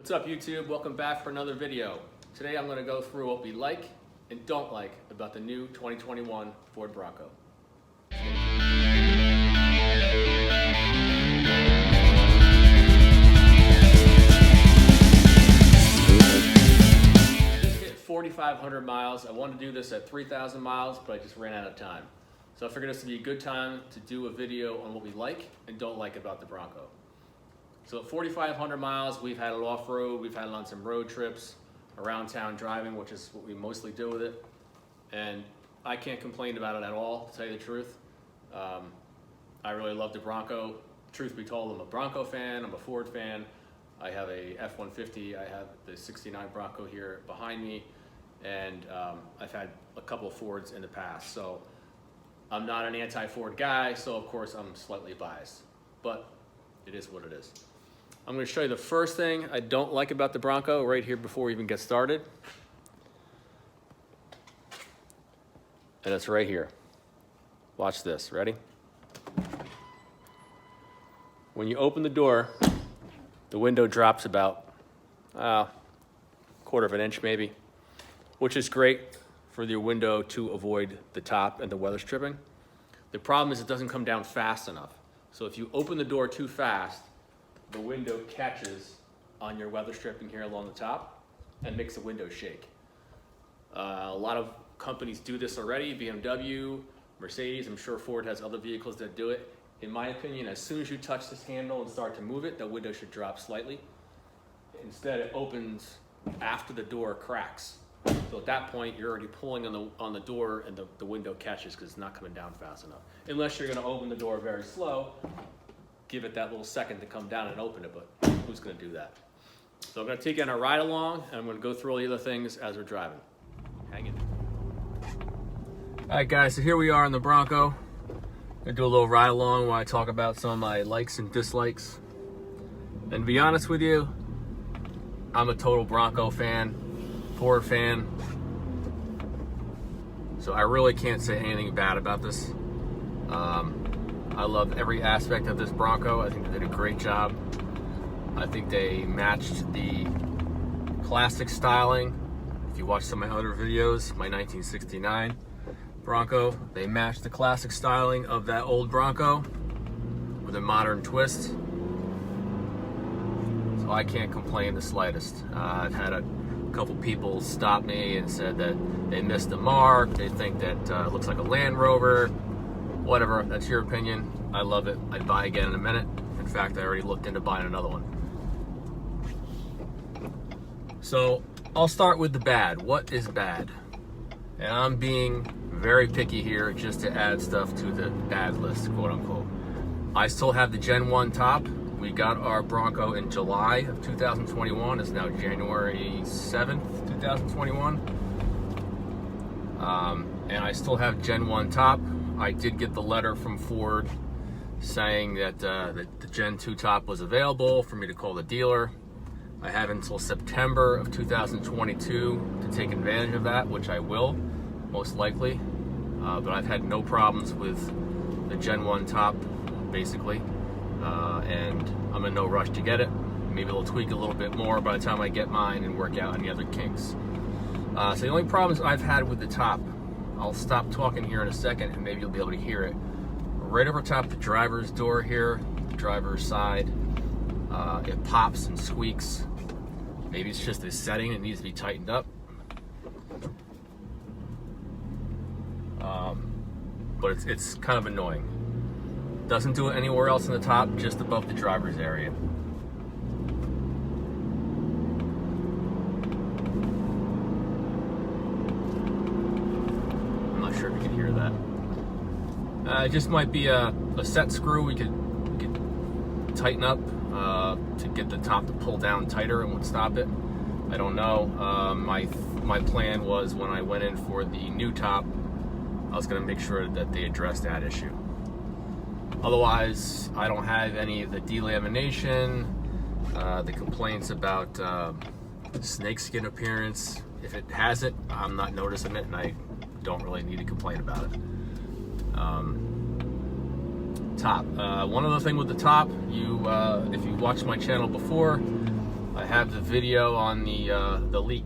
What's up YouTube? Welcome back for another video. Today I'm going to go through what we like and don't like about the new 2021 Ford Bronco. Just hit 4,500 miles. I wanted to do this at 3,000 miles, but I just ran out of time. So I figured this would be a good time to do a video on what we like and don't like about the Bronco. So at 4,500 miles, we've had it off-road, we've had it on some road trips, around town driving, which is what we mostly do with it. And I can't complain about it at all, to tell you the truth. I really love the Bronco. Truth be told, I'm a Bronco fan, I'm a Ford fan. I have a F-150, I have the 69 Bronco here behind me, and I've had a couple of Fords in the past. So I'm not an anti-Ford guy, so of course I'm slightly biased, but it is what it is. I'm going to show you the first thing I don't like about the Bronco right here before we even get started. And it's right here. Watch this. Ready? When you open the door, the window drops about quarter of an inch maybe, which is great for your window to avoid the top and the weather stripping. The problem is it doesn't come down fast enough. So if you open the door too fast, the window catches on your weather stripping here along the top and makes the window shake. A lot of companies do this already, BMW, Mercedes, I'm sure Ford has other vehicles that do it. In my opinion, as soon as you touch this handle and start to move it, the window should drop slightly. Instead, it opens after the door cracks. So at that point, you're already pulling on the door and the window catches because it's not coming down fast enough. Unless you're gonna open the door very slow, give it that little second to come down and open it, but who's gonna do that? So I'm gonna take you on a ride along and I'm gonna go through all the other things as we're driving. Hang in. All right guys, so here we are in the Bronco. I'm gonna do a little ride along while I talk about some of my likes and dislikes. And to be honest with you, I'm a total Bronco fan, Ford fan. So I really can't say anything bad about this. I love every aspect of this Bronco. I think they did a great job. I think they matched the classic styling. If you watch some of my other videos, my 1969 Bronco, they matched the classic styling of that old Bronco with a modern twist. So I can't complain the slightest. I've had a couple people stop me and said that they missed the mark. They think that it looks like a Land Rover. Whatever, that's your opinion. I love it. I'd buy again in a minute. In fact, I already looked into buying another one. So I'll start with the bad. What is bad? And I'm being very picky here just to add stuff to the bad list, quote unquote. I still have the Gen 1 top. We got our Bronco in July of 2021. It's now January 7th, 2021. And I still have Gen 1 top. I did get the letter from Ford saying that the Gen 2 top was available for me to call the dealer. I have until September of 2022 to take advantage of that, which I will, most likely. But I've had no problems with the Gen 1 top, basically. And I'm in no rush to get it. Maybe it'll tweak a little bit more by the time I get mine and work out any other kinks. So the only problems I've had with the top, I'll stop talking here in a second and maybe you'll be able to hear it. Right over top the driver's door here, the driver's side, it pops and squeaks. Maybe it's just this setting, it needs to be tightened up. But it's kind of annoying. Doesn't do it anywhere else in the top, just above the driver's area. I'm not sure if you can hear that. It just might be a set screw we could tighten up to get the top to pull down tighter and would stop it. I don't know. My plan was when I went in for the new top, I was going to make sure that they addressed that issue. Otherwise, I don't have any of the delamination, the complaints about snakeskin appearance. If it has it, I'm not noticing it, and I don't really need to complain about it. Top. One other thing with the top, if you watched my channel before, I have the video on the leak.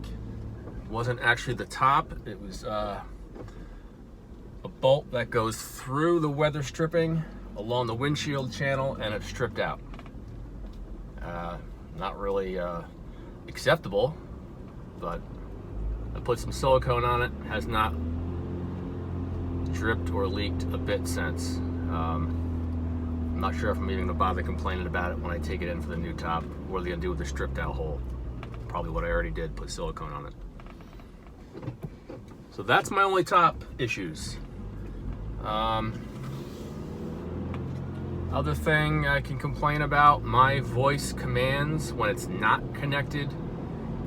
It wasn't actually the top, it was a bolt that goes through the weather stripping along the windshield channel, and it's stripped out. Not really acceptable, but I put some silicone on it. Has not dripped or leaked a bit since. I'm not sure if I'm even gonna bother complaining about it when I take it in for the new top. What are they gonna do with the stripped out hole? Probably what I already did, put silicone on it. So that's my only top issues. Other thing I can complain about, my voice commands when it's not connected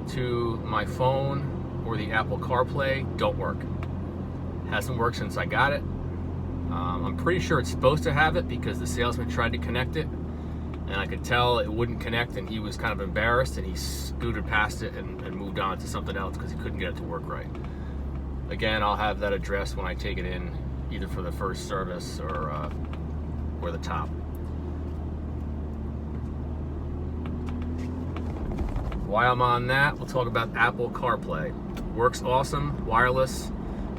to my phone or the Apple CarPlay don't work. Hasn't worked since I got it. I'm pretty sure it's supposed to have it because the salesman tried to connect it and I could tell it wouldn't connect, and he was kind of embarrassed and he scooted past it and moved on to something else because he couldn't get it to work right. Again, I'll have that addressed when I take it in, either for the first service or the top. While I'm on that, we'll talk about Apple CarPlay. Works awesome, wireless.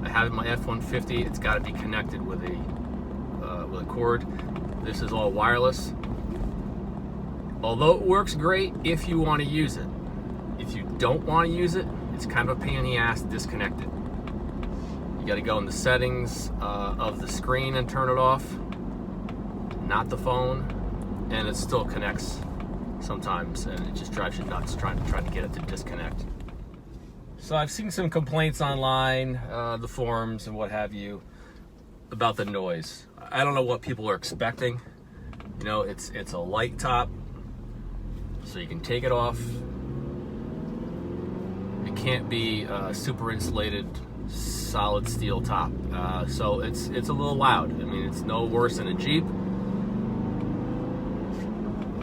I have it in my F-150. It's got to be connected with a cord. This is all wireless. Although it works great if you want to use it. If you don't want to use it, it's kind of a pain in the ass to disconnect it. You got to go in the settings of the screen and turn it off, not the phone, and it still connects sometimes, and it just drives you nuts trying to get it to disconnect. So I've seen some complaints online, the forums and what have you, about the noise. I don't know what people are expecting. You know, it's a light top, so you can take it off. It can't be a super insulated solid steel top, so it's a little loud. I mean, it's no worse than a Jeep,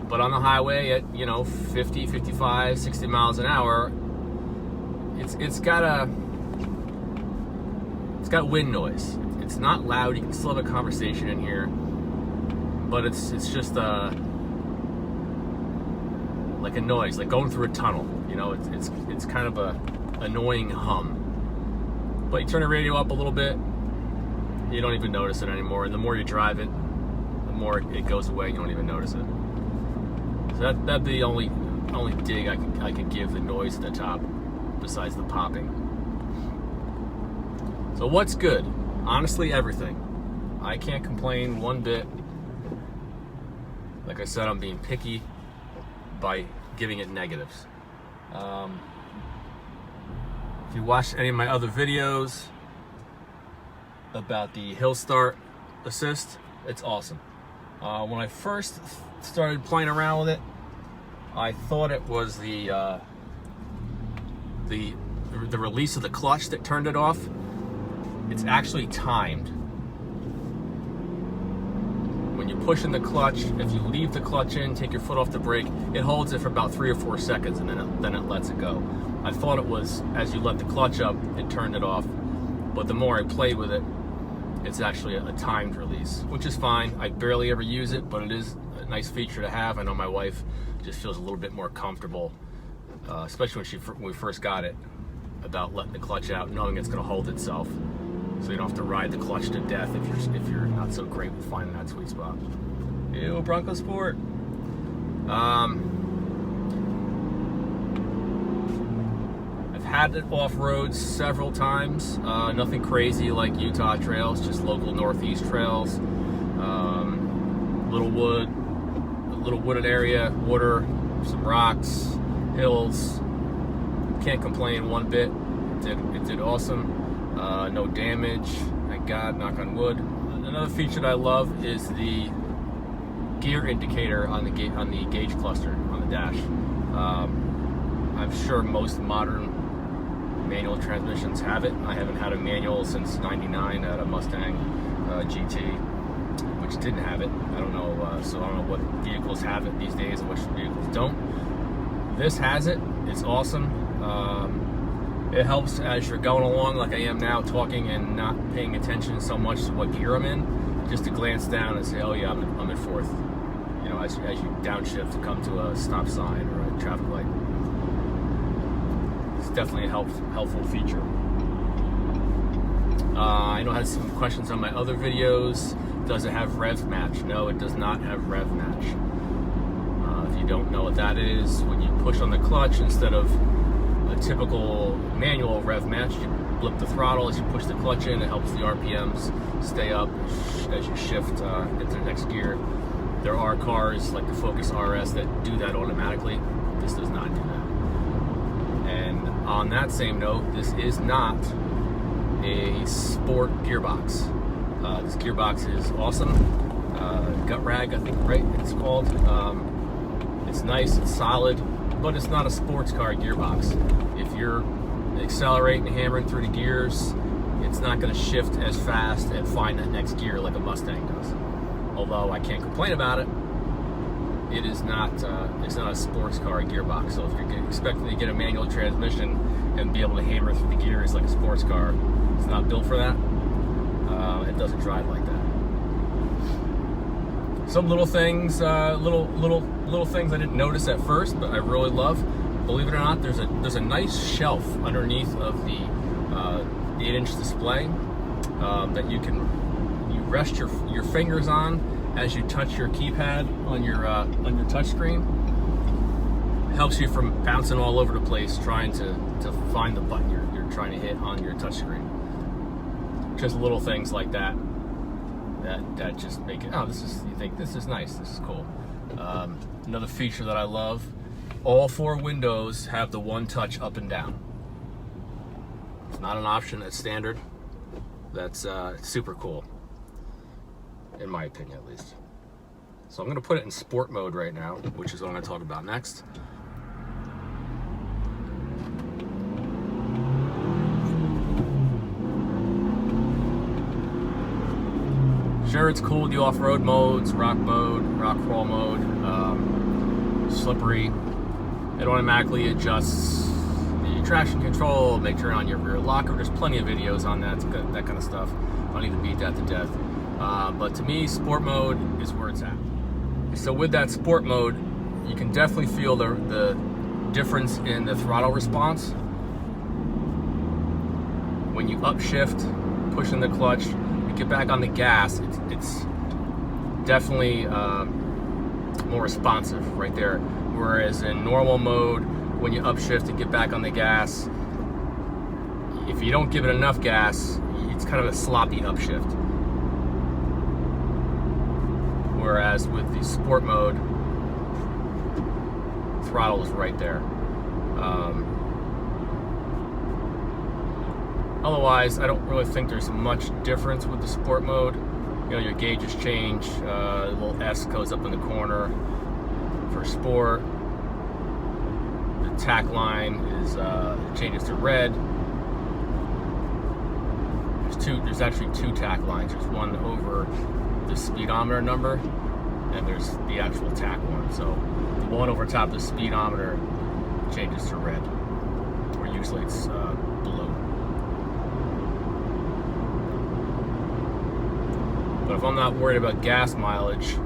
but on the highway at 50, 55, 60 miles an hour, it's got wind noise. It's not loud. You can still have a conversation in here, but it's just like a noise, like going through a tunnel. You know, it's kind of a annoying hum. But you turn the radio up a little bit, you don't even notice it anymore. And the more you drive it, the more it goes away. You don't even notice it. So that'd be the only dig I could give the noise at the top, besides the popping. So what's good? Honestly, everything. I can't complain one bit. Like I said, I'm being picky by giving it negatives. If you watched any of my other videos about the Hill Start Assist, it's awesome. When I first started playing around with it, I thought it was the release of the clutch that turned it off. It's actually timed. When you push in the clutch, if you leave the clutch in, take your foot off the brake, it holds it for about 3 or 4 seconds, and then it lets it go. I thought it was as you let the clutch up, it turned it off. But the more I play with it, it's actually a timed release, which is fine. I barely ever use it, but it is a nice feature to have. I know my wife just feels a little bit more comfortable, especially when we first got it, about letting the clutch out, knowing it's going to hold itself, so you don't have to ride the clutch to death if you're not so great with finding that sweet spot. Ew, Bronco Sport. I've had it off roads several times. Nothing crazy like Utah trails, just local Northeast trails. Little wooded area, water, some rocks, hills. Can't complain one bit. It did awesome. No damage, thank God, knock on wood. Another feature that I love is the gear indicator on the gauge cluster on the dash. I'm sure most modern manual transmissions have it. I haven't had a manual since '99 at a Mustang GT, which didn't have it. I don't know, so I don't know what vehicles have it these days and which vehicles don't. This has it. It's awesome. It helps as you're going along, like I am now, talking and not paying attention so much to what gear I'm in, just to glance down and say, oh yeah, I'm in fourth. You know, as you downshift to come to a stop sign or a traffic light. definitely a helpful feature. I know I had some questions on my other videos. Does it have rev match? No, it does not have rev match. If you don't know what that is, when you push on the clutch, instead of a typical manual rev match, you blip the throttle as you push the clutch in. It helps the RPMs stay up as you shift into the next gear. There are cars like the Focus RS that do that automatically. This does not do that. And on that same note, this is not a sport gearbox. This gearbox is awesome. Gut rag, I think, right? It's called. It's nice, it's solid, but it's not a sports car gearbox. If you're accelerating and hammering through the gears, it's not going to shift as fast and find that next gear like a Mustang does. Although I can't complain about it, it is not. It's not a sports car gearbox. So if you're expecting to get a manual transmission and be able to hammer through the gears like a sports car, it's not built for that. It doesn't drive like that. Some little things, little things I didn't notice at first, but I really love. Believe it or not, there's a nice shelf underneath of the 8-inch display that you rest your fingers on as you touch your keypad on your touch screen. Helps you from bouncing all over the place trying to find the button you're trying to hit on your touch screen. Just little things like that just make it, you think this is nice, this is cool. Another feature that I love, all 4 windows have the one touch up and down. It's not an option, it's standard. That's super cool, in my opinion at least. So I'm gonna put it in sport mode right now, which is what I'm gonna talk about next. Sure, it's cool with the off-road modes, rock crawl mode, slippery. It automatically adjusts the traction control, may turn on your rear locker. There's plenty of videos on that kind of stuff. I don't need to beat that to death. But to me, sport mode is where it's at. So with that sport mode, you can definitely feel the difference in the throttle response. When you upshift, push in the clutch, get back on the gas, it's definitely more responsive right there. Whereas in normal mode, when you upshift and get back on the gas, if you don't give it enough gas, it's kind of a sloppy upshift. Whereas with the sport mode, throttle is right there. Otherwise, I don't really think there's much difference with the sport mode. You know, your gauges change. The little S goes up in the corner for sport. The tack line is changes to red. There's actually 2 tack lines. There's one over the speedometer number, and there's the actual tack one. So the one over top of the speedometer changes to red, or usually it's blue. But if I'm not worried about gas mileage, you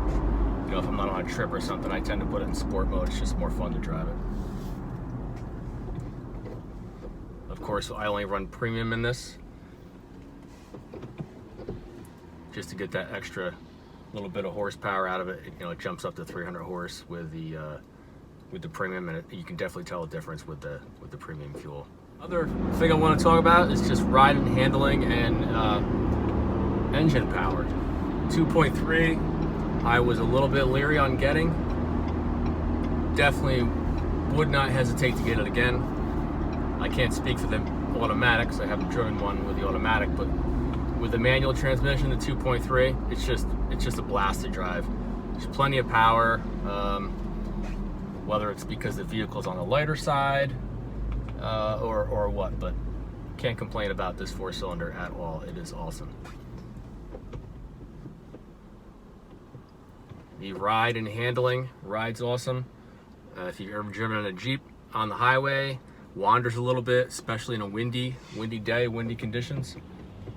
know, if I'm not on a trip or something, I tend to put it in sport mode. It's just more fun to drive it. Of course, I only run premium in this, just to get that extra little bit of horsepower out of it. You know, it jumps up to 300 horse with the premium, and you can definitely tell a difference with the premium fuel. Other thing I want to talk about is just ride and handling and engine power. 2.3, I was a little bit leery on getting. Definitely would not hesitate to get it again. I can't speak for the automatics. I haven't driven one with the automatic, but with the manual transmission, the 2.3, it's just a blast to drive. There's plenty of power, whether it's because the vehicle's on the lighter side or what, but can't complain about this 4-cylinder at all. It is awesome. The ride and handling, ride's awesome. If you've ever driven in a Jeep on the highway, wanders a little bit, especially in a windy day, windy conditions.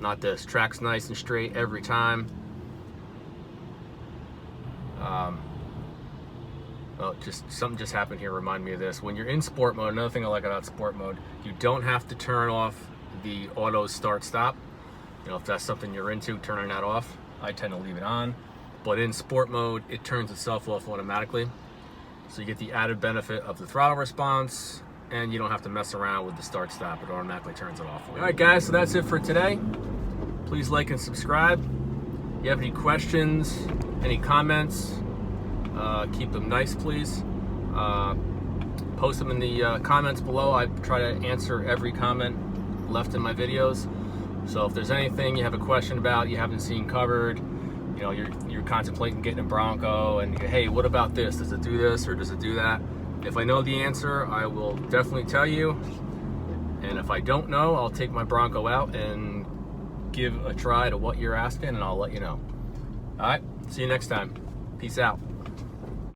Not this. Track's nice and straight every time. Oh, something just happened here. Remind me of this. When you're in sport mode, another thing I like about sport mode, you don't have to turn off the auto start stop. You know, if that's something you're into, turning that off. I tend to leave it on. But in sport mode, it turns itself off automatically. So you get the added benefit of the throttle response, and you don't have to mess around with the start stop. It automatically turns it off. All right, guys, so that's it for today. Please like and subscribe. If you have any questions, any comments, keep them nice, please. Post them in the comments below. I try to answer every comment left in my videos. So if there's anything you have a question about, you haven't seen covered, you know, you're contemplating getting a Bronco, and you go, hey, what about this? Does it do this or does it do that? If I know the answer, I will definitely tell you. And if I don't know, I'll take my Bronco out and give a try to what you're asking, and I'll let you know. All right, see you next time. Peace out.